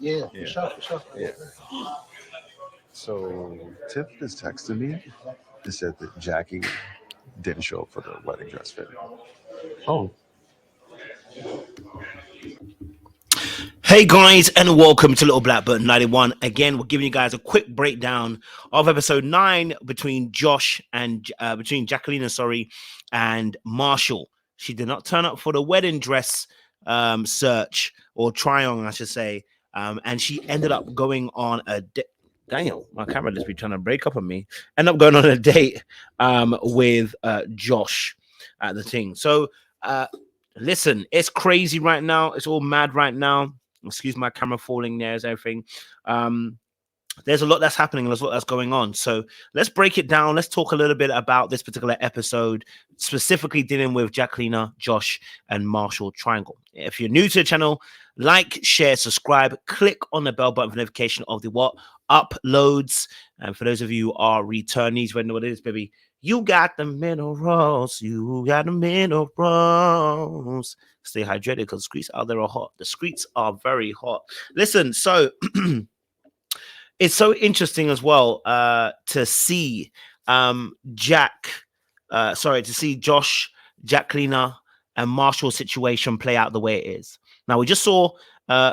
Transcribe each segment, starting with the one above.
Yeah, for Yeah, sure, for sure. yeah. So Tiff just texted me. It said that Jackie didn't show up for the wedding dress fitting. Oh, Hey guys, and welcome to Little Black Button 91. Again, we're giving you guys a quick breakdown of episode 9 between between Jackelina, and Marshall. She did not turn up for the wedding dress search or try on, I should say, and she ended up going on a date. Daniel, my camera just be trying to break up on me. End up going on a date with Josh at the thing. So, listen, it's crazy right now. It's all mad right now. Excuse my camera falling there as everything. There's a lot that's happening. There's a lot that's going on. So let's break it down. Let's talk a little bit about this particular episode, specifically dealing with Jackelina, Josh, and Marshall Triangle. If you're new to the channel, like, share, subscribe, click on the bell button for notification of the uploads. And for those of you who are returnees, we know what it is, baby. You got the minerals. You got the minerals. Stay hydrated because the streets out there are hot. The streets are very hot. Listen, so it's so interesting as well to see to see Josh, Jackelina, and Marshall's situation play out the way it is. Now, we just saw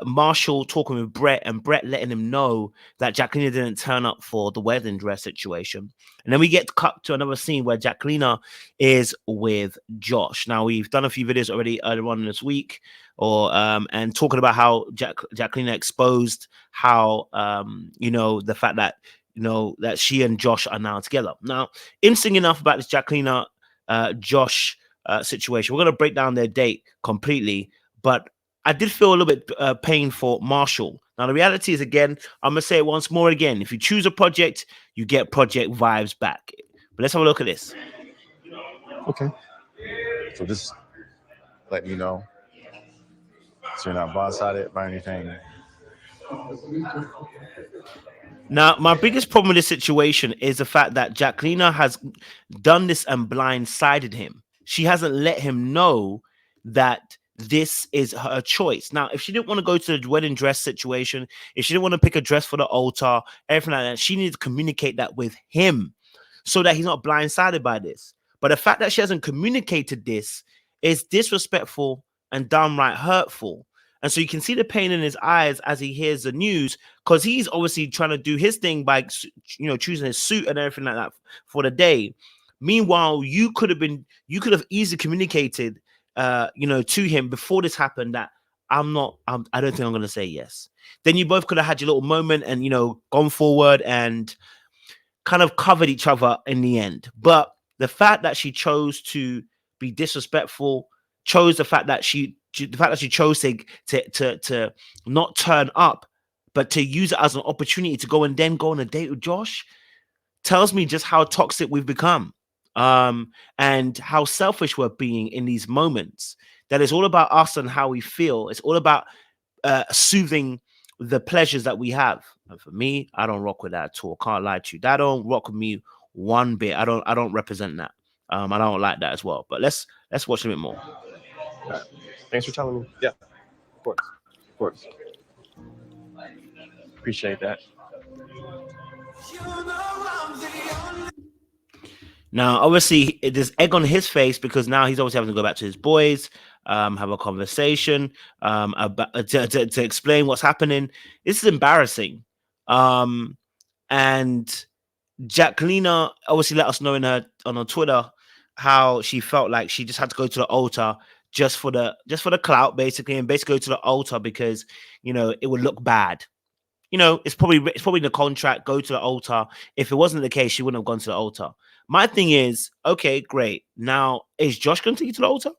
Marshall talking with Brett, and Brett letting him know that Jackelina didn't turn up for the wedding dress situation. And then we get cut to another scene where Jackelina is with Josh. Now, we've done a few videos already earlier on this week, and talking about how Jackelina exposed how the fact that that she and Josh are now together. Now, interesting enough about this Jackelina Josh situation, we're going to break down their date completely, but I did feel a little bit pain for Marshall. Now, the reality is, again, I'm going to say it once more again. If you choose a project, you get project vibes back. But let's have a look at this. Okay. So just let me know. So you're not blindsided by anything. Now, my biggest problem with this situation is the fact that Jackelina has done this and blindsided him. She hasn't let him know that this is her choice. Now, if she didn't want to go to the wedding dress situation, if she didn't want to pick a dress for the altar, everything like that, she needs to communicate that with him so that he's not blindsided by this. But the fact that she hasn't communicated this is disrespectful and downright hurtful. And so you can see the pain in his eyes as he hears the news, because he's obviously trying to do his thing by, choosing his suit and everything like that for the day. Meanwhile, you could have easily communicated to him before this happened that I don't think I'm going to say yes. Then you both could have had your little moment and, gone forward and kind of covered each other in the end. But the fact that she chose to be disrespectful, chose the fact that she chose to not turn up, but to use it as an opportunity to go on a date with Josh, tells me just how toxic we've become. And how selfish we're being in these moments. That it's all about us and how we feel. It's all about soothing the pleasures that we have. And for me, I don't rock with that at all. Can't lie to you. That don't rock with me one bit. I don't represent that. I don't like that as well. But let's watch a bit more. right. Thanks for telling me. Yeah, of course. Appreciate that. Now, obviously, there's egg on his face because now he's obviously having to go back to his boys, have a conversation about to explain what's happening. This is embarrassing. And Jackelina obviously let us know on her Twitter how she felt like she just had to go to the altar just for the clout, basically, and basically go to the altar because it would look bad. It's probably in the contract, go to the altar. If it wasn't the case, she wouldn't have gone to the altar. My thing is, okay, great. Now, is Josh going to take you to the altar?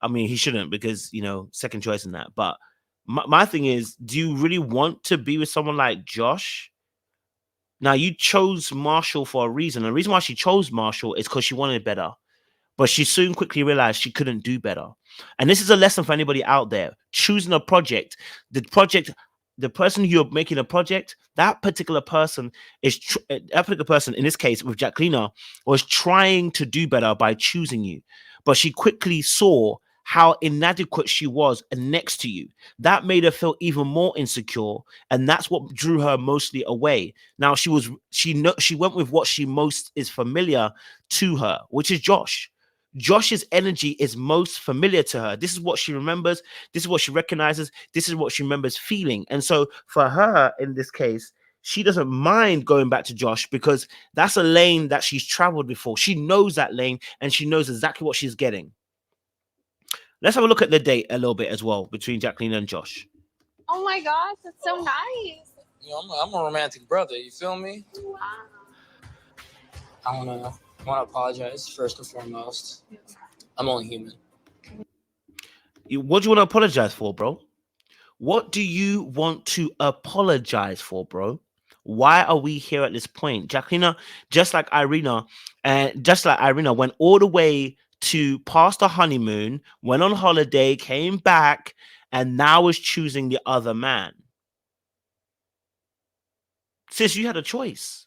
I mean, he shouldn't because, second choice in that. But my thing is, do you really want to be with someone like Josh? Now, you chose Marshall for a reason. And the reason why she chose Marshall is because she wanted better. But she soon quickly realized she couldn't do better. And this is a lesson for anybody out there. Choosing a project, the person you're making a project, that particular person in this case with Jackelina, was trying to do better by choosing you. But she quickly saw how inadequate she was next to you. That made her feel even more insecure, and that's what drew her mostly away. Now she went with what she most is familiar to her, which is Josh. Josh's energy is most familiar to her. This is what she remembers. This is what she recognizes. This is what she remembers feeling. And so for her, in this case, she doesn't mind going back to Josh because that's a lane that she's traveled before. She knows that lane and she knows exactly what she's getting. Let's have a look at the date a little bit as well between Jackelina and Josh. Oh my gosh, that's so nice. You know, I'm a romantic brother. You feel me? Wow. I wanna apologize first and foremost. I'm only human. What do you want to apologize for, bro? What do you want to apologize for, bro? Why are we here at this point? Jackelina, just like Irina, went all the way to past the honeymoon, went on holiday, came back, and now is choosing the other man. Sis, you had a choice.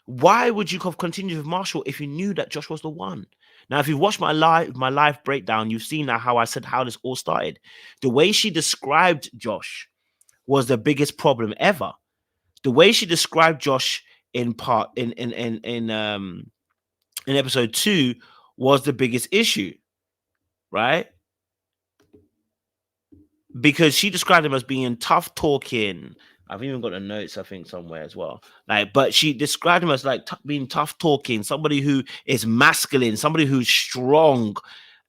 Why would you have continued with Marshall if you knew that Josh was the one? Now, if you've watched my live breakdown, you've seen now how I said how this all started. The way she described Josh was the biggest problem ever. The way she described Josh in episode 2 was the biggest issue, right? Because she described him as being tough talking. I've even got the notes, I think, somewhere as well. But she described him as being tough talking, somebody who is masculine, somebody who's strong,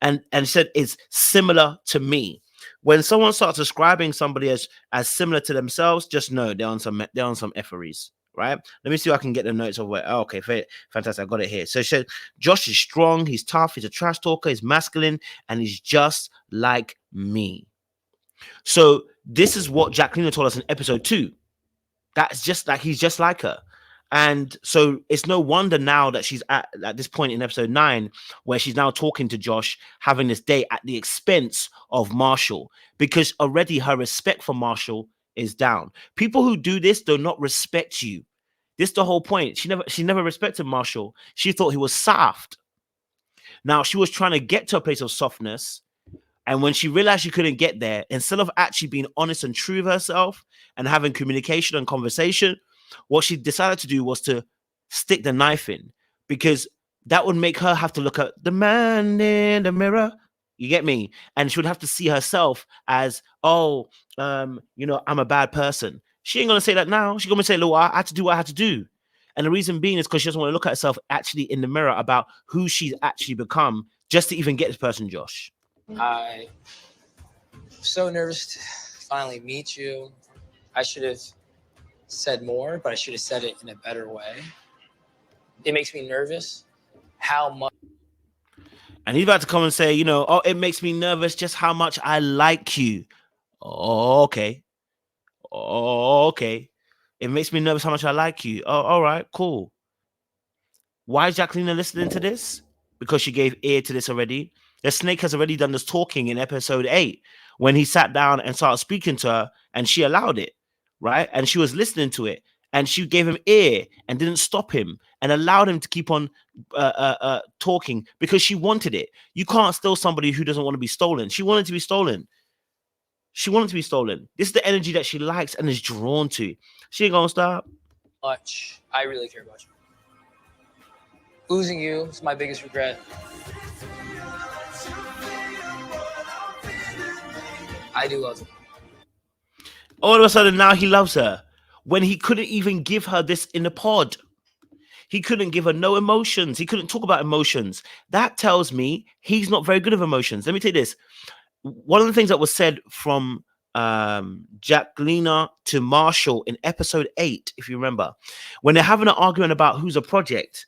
and said it's similar to me. When someone starts describing somebody as similar to themselves, just know they're on some efferys, right? Let me see if I can get the notes of where. Oh, okay, fantastic, I got it here. So she said, Josh is strong, he's tough, he's a trash talker, he's masculine, and he's just like me. So this is what Jackelina told us in episode 2. That's just like he's just like her. And so it's no wonder now that she's at this point in episode 9 where she's now talking to Josh, having this date at the expense of Marshall, because already her respect for Marshall is down. People who do this do not respect you. This is the whole point. She never respected Marshall. She thought he was soft. Now she was trying to get to a place of softness. And when she realized she couldn't get there, instead of actually being honest and true with herself and having communication and conversation, what she decided to do was to stick the knife in, because that would make her have to look at the man in the mirror. You get me? And she would have to see herself as, I'm a bad person. She ain't going to say that now. She's going to say, look, I had to do what I had to do. And the reason being is because she doesn't want to look at herself actually in the mirror about who she's actually become just to even get this person, Josh. I'm so nervous to finally meet you. I should have said more, but I should have said it in a better way. It makes me nervous how much. And he's about to come and say, it makes me nervous just how much I like you. Oh, okay. Oh, okay. It makes me nervous how much I like you. Oh, all right, cool. Why is Jackelina listening to this? Because she gave ear to this already. The snake has already done this talking in episode 8 when he sat down and started speaking to her, and she allowed it, right? And she was listening to it, and she gave him ear and didn't stop him and allowed him to keep on talking because she wanted it. You can't steal somebody who doesn't want to be stolen. She wanted to be stolen. She wanted to be stolen. This is the energy that she likes and is drawn to. She ain't gonna stop. Much I really care about you. Losing you is my biggest regret. I do love you. All of a sudden now he loves her when he couldn't even give her this in the pod. He couldn't give her no emotions. He couldn't talk about emotions. That tells me he's not very good with emotions. Let me tell you this. One of the things that was said from Jackelina to Marshall in episode 8, if you remember, when they're having an argument about who's a project,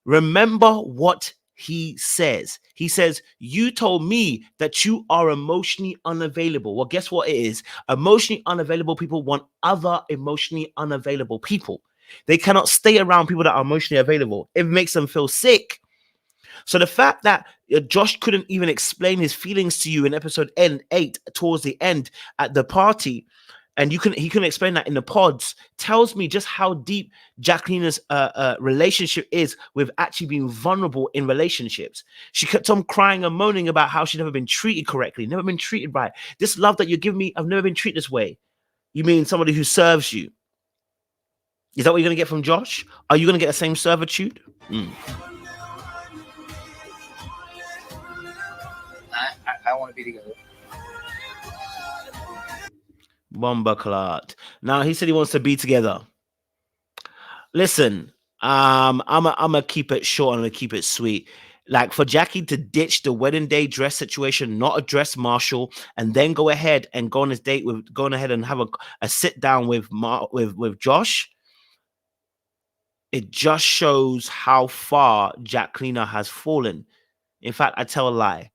remember what he says. He says, you told me that you are emotionally unavailable. Well, guess what it is? Emotionally unavailable people want other emotionally unavailable people. They cannot stay around people that are emotionally available. It makes them feel sick. So the fact that Josh couldn't even explain his feelings to you in episode 8 towards the end at the party, and he couldn't explain that in the pods, tells me just how deep Jackelina's relationship is with actually being vulnerable in relationships. She kept on crying and moaning about how she'd never been treated correctly, never been treated right. This love that you give me, I've never been treated this way. You mean somebody who serves you? Is that what you're going to get from Josh? Are you going to get the same servitude? I want to be together. Bomba Clot. Now he said he wants to be together. Listen, I'm gonna keep it short and I'm gonna keep it sweet. Like for Jackie to ditch the wedding day dress situation, not address Marshall, and then go ahead and go on his date with going ahead and have a sit down with Josh. It just shows how far Jackelina has fallen. In fact, I tell a lie.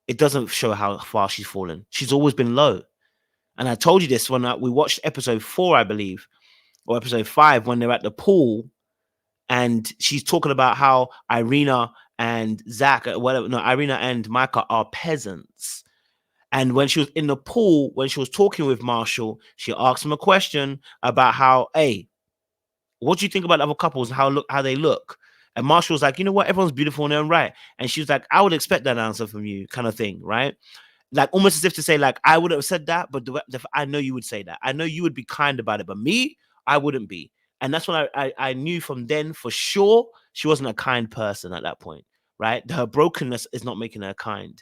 It doesn't show how far she's fallen. She's always been low. And I told you this when we watched episode 4, I believe, or episode 5, when they're at the pool and she's talking about how Irina and Irina and Micah are peasants. And when she was in the pool, when she was talking with Marshall, she asked him a question about how, hey, what do you think about other couples and how they look? And Marshall was like, you know what? Everyone's beautiful in their own right. And she was like, I would expect that answer from you, kind of thing, right? Like almost as if to say, like, I would have said that, but I know you would say that. I know you would be kind about it, but me, I wouldn't be. And that's when I knew from then for sure she wasn't a kind person at that point, right? Her brokenness is not making her kind.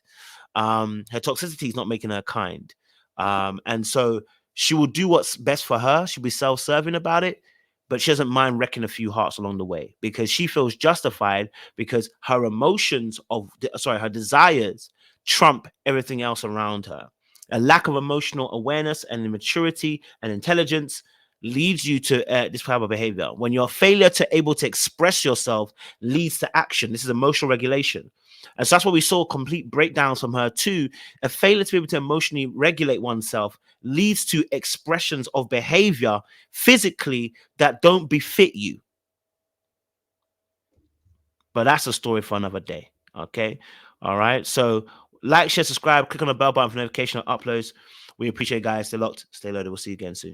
Her toxicity is not making her kind. And so she will do what's best for her. She'll be self-serving about it, but she doesn't mind wrecking a few hearts along the way because she feels justified because her emotions her desires trump everything else around her. A lack of emotional awareness and maturity and intelligence leads you to this type of behavior. When your failure to able to express yourself leads to action, this is emotional regulation. And so that's what we saw, complete breakdowns from her too. A failure to be able to emotionally regulate oneself leads to expressions of behavior physically that don't befit you. But that's a story for another day. Okay. All right. So like, share, subscribe, click on the bell button for notification of uploads. We appreciate it, guys. Stay locked, stay loaded. We'll see you again soon.